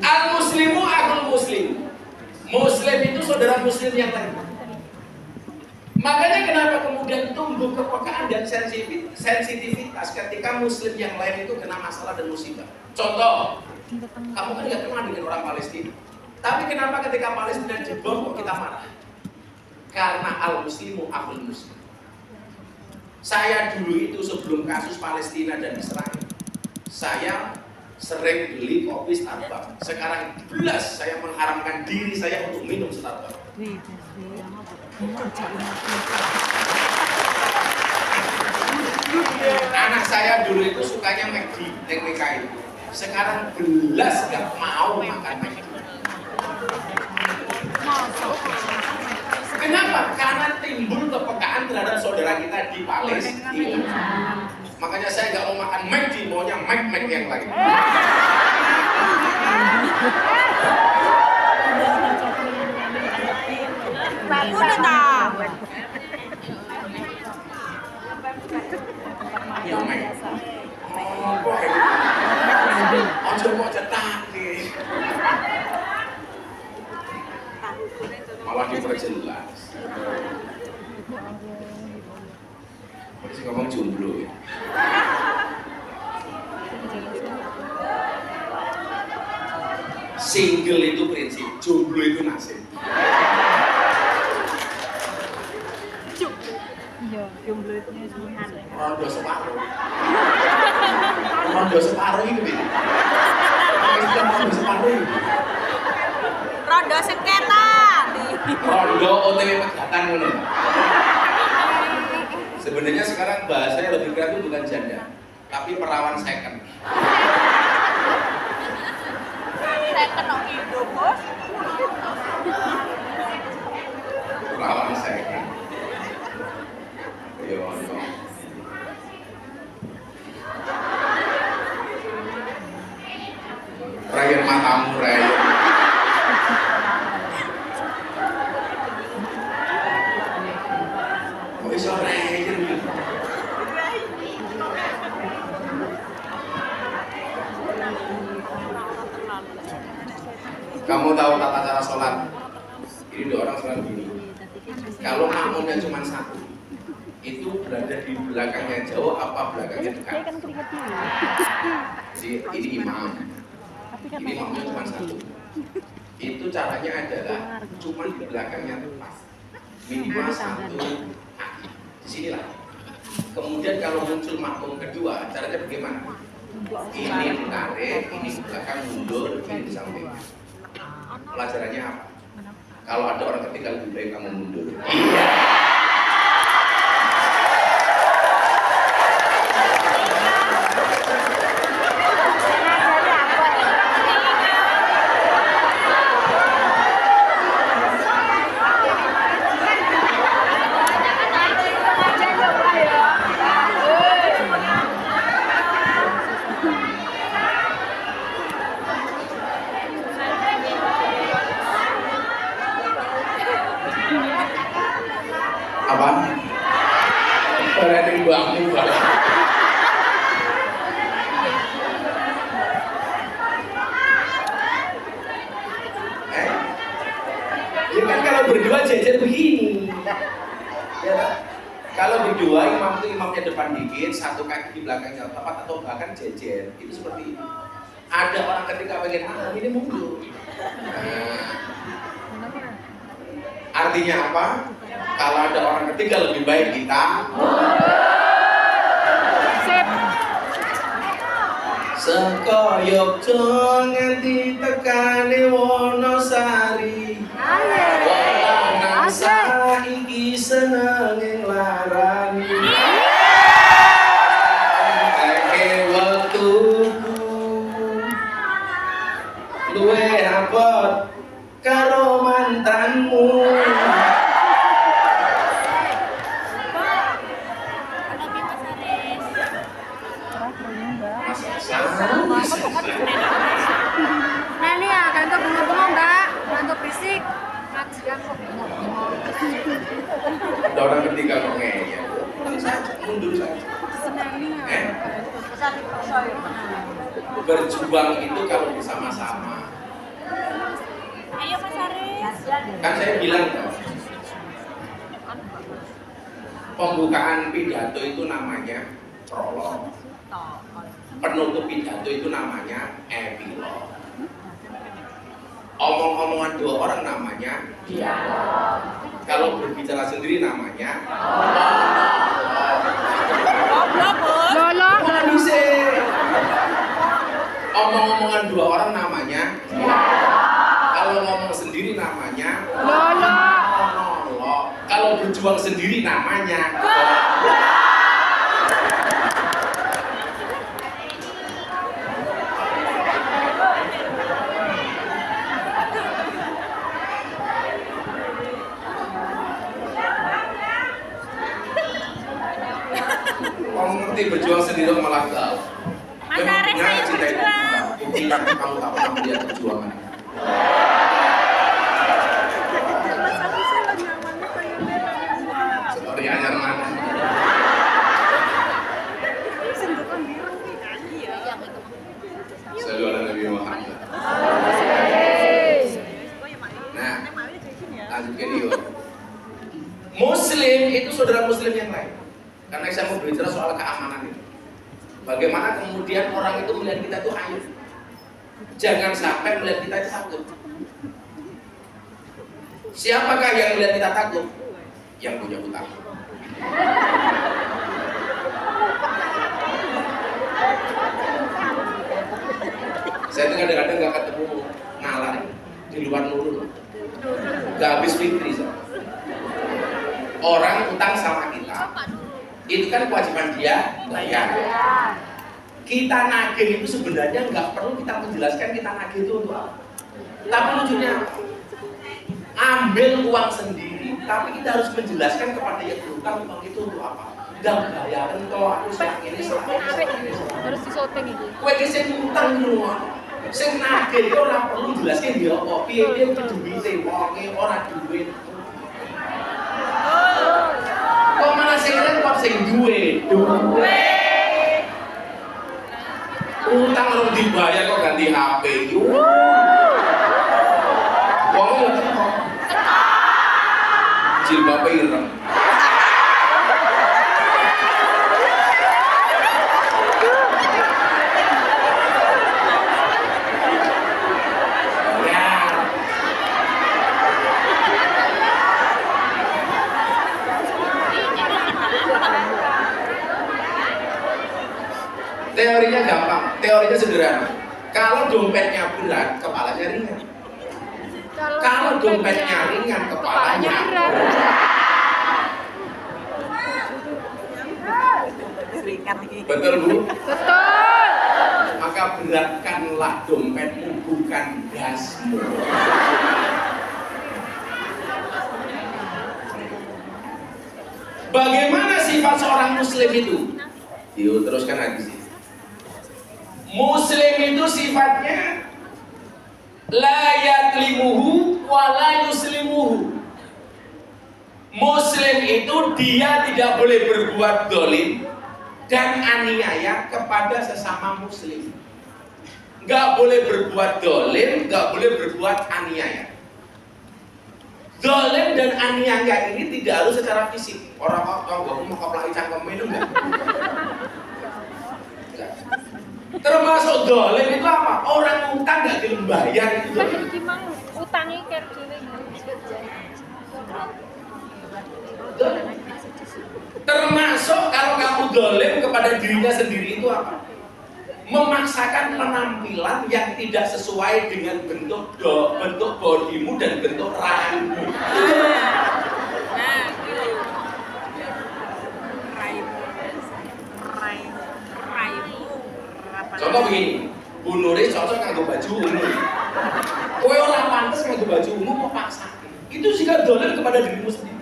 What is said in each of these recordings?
Al-muslimu akul muslim. Muslim itu saudara muslim yang lain. Makanya kenapa kemudian tumbuh kepekaan dan sensitivitas ketika muslim yang lain itu kena masalah dan musibah. Contoh, kamu kan nggak kenal dengan orang Palestina. Tapi kenapa ketika Palestina dibom kok kita marah? Karena al-muslimu akul muslim. Saya dulu itu sebelum kasus Palestina dan Israel, saya sering beli kopi Starbucks. Sekarang jelas saya mengharamkan diri saya untuk minum Starbucks. Anak saya dulu itu sukanya McD, TPK itu. Sekarang jelas nggak mau makan McD. Kenapa? Karena timbul kepekaan terhadap saudara kita di Palestina. Makanya saya nggak mau makan McD, maunya Mac yang lain. Udah dah. Ya Mac. Oh, boy. Ojo mau cetak nih. Malah diperjelas. Masih ngomong jomblo ya. Single itu prinsip, jomblo itu nasib. Iya, jomblo itu Tuhan. Rondo separuh. Rondo separuh itu nih. Rondo separuh itu. Rondo sengketa. Rondo OTW pegatan ngono. Sebenarnya sekarang bahasanya lebih keren itu bukan janda, tapi perawan second. Second kok hidup, Bos. Perawan second. Yo, no. Rayan matamu, Rayan. Kok iso Rayan? Kamu tahu tata cara sholat? Ini dua orang sholat gini. Kalau makmumnya cuma satu, itu berada di belakangnya jauh apa belakangnya dekat? Jadi ini imam. Ini makmumnya cuma satu. Itu caranya adalah cuma di belakangnya tepat. Minimal satu kaki. Di sinilah. Kemudian kalau muncul makmum kedua, caranya bagaimana? Ini ditarik, ini di belakang mundur, ini di samping. Pelajarannya apa? Kalau ada orang ketiga lebih baik kamu mundur. Iya. Apa? Berani bangun balik. Ya kan kalau berdua jejer begini. Ya, kalau berdua imam itu imamnya depan dikit, satu kaki di belakangnya tepat atau bahkan jejer, itu seperti ini. Ada orang ketika pengen ini mundur. Artinya apa? Kalau ada orang ketiga lebih baik kita sekoyok nganti tekane Wonosari. Wong saiki seneng larani. Ake wektuku luwe rapot karo mantanmu. Nah ini ya, kantor bengong-bengong Mbak, kantor berisik. Ada orang ketiga kok ngeyel. Mundur saja. Senang ini ya. Berjuang itu kalau bersama-sama. Ayo Mas Aris. Kan saya bilang kan, pembukaan pidato itu namanya prolog. Penutup pidato itu namanya epilog. Omong-omongan dua orang namanya dialog. Kalau berbicara sendiri namanya Lolo. bukan bisa. Omong-omongan dua orang namanya kalau ngomong sendiri namanya Lolo. monolog. Kalau berjuang sendiri namanya kamu ngerti berjuang sendiri malah gagal. Mas Aris, saya berjuang. Buktikan kamu tak pernah melihat perjuangan. Seperti anyar mana? Selalu ada Nabi Muhammad. Nah, lanjut ke dia. Muslim itu saudara Muslim yang lain. Karena saya mau berbicara soal keamanan itu. Bagaimana kemudian orang itu melihat kita itu aib. Jangan sampai melihat kita itu takut. Siapakah yang melihat kita takut? Yang punya utang. Saya tuh kadang-kadang nggak ketemu nalar di luar Nurul. Nggak habis fikri. Orang utang sama kita, itu kan kewajiban dia bayar. Kita nagih itu sebenarnya nggak perlu kita menjelaskan kita nagih itu untuk apa. Tapi lucunya ambil uang sendiri, tapi kita harus menjelaskan kepada yang berutang uang itu untuk apa. Nggak bayaran kalau aku selama ini. Harus disoteng itu. Kowe ki sing utang ngono. Sing nagih itu ora perlu jelaskan dia apa. Piye piye duwite wonge ora duit. Kok malah sing repot sing duwe. Utang harus dibayar kok ganti HP. Wong yo kok. Jilbabe ireng. Teorinya gampang, teorinya sederhana. Kalau dompetnya berat, kepalanya ringan. Kalau dompetnya ringan, kepalanya berat. Betul Bu? Betul. Maka beratkanlah dompetmu, bukan dasmu. Bagaimana sifat seorang muslim itu? Yuk teruskan lagi sih. Muslim itu sifatnya la yatlimuhu wa la yuslimuhu. Muslim itu dia tidak boleh berbuat dolim dan aniaya kepada sesama muslim. Gak boleh berbuat dolim, gak boleh berbuat aniaya. Dolim dan aniaya ini tidak harus secara fisik. Orang mau keplaki cangkem itu enggak. Termasuk dolim itu apa? Orang utang nggak dibayar itu dolim. Gimana? Utangnya kayak gini. Termasuk kalau kamu dolim kepada dirinya sendiri itu apa? Memaksakan penampilan yang tidak sesuai dengan bentuk bodimu dan bentuk rahimmu. Contoh begini, Bu Nuri cocok nganggo baju umum. Kowe ora pantes nganggo baju umum mau paksa. Itu juga dolim kepada dirimu sendiri.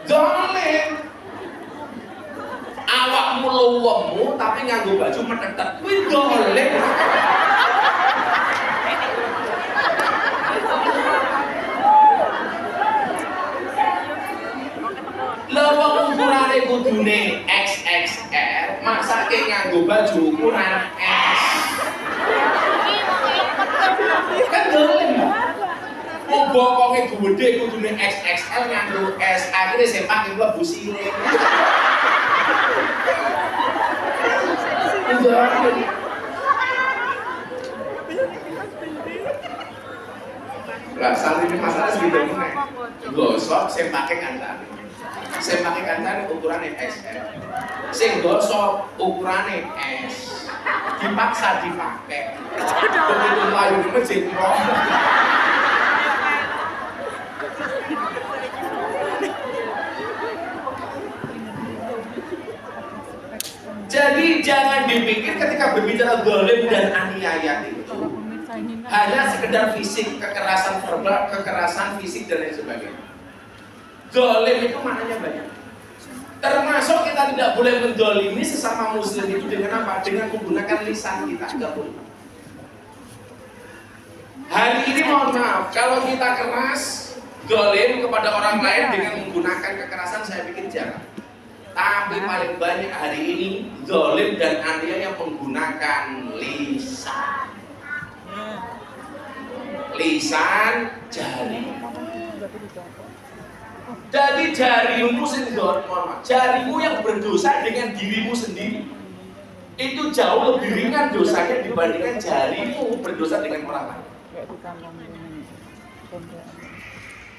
Dolim. Awakmu luwemu tapi nganggo baju metetet. Kuwi dolim. Lawang ukurane kudune XXL, maksake nganggo baju ukuran S. bokonge gede kudune XXL nganggo S akhirnya sempak yang mlebu siling. Lah santri ini masalah segitu meneh. Gosok sempake kancane. Sempake kancane ukurane XL. Sing gosok ukurane S. Dipaksa dipakai. Begitu layu di masjid roh. Jadi jangan dipikir ketika berbicara zalim dan aniaya itu hanya sekedar fisik, kekerasan verbal, kekerasan fisik dan lain sebagainya. Zalim itu maknanya banyak. Termasuk kita tidak boleh mendolimi sesama muslim itu dengan apa? Dengan menggunakan lisan kita, tidak boleh. Hari ini mohon maaf, kalau kita keras, zalim kepada orang lain dengan menggunakan kekerasan, saya pikir jarang. Tapi paling banyak hari ini zalim dan aniaya yang menggunakan lisan. Lisan, jari. Jadi jarimu sendiri, jarimu yang berdosa dengan dirimu sendiri itu jauh lebih ringan dosanya dibandingkan jarimu berdosa dengan orang lain.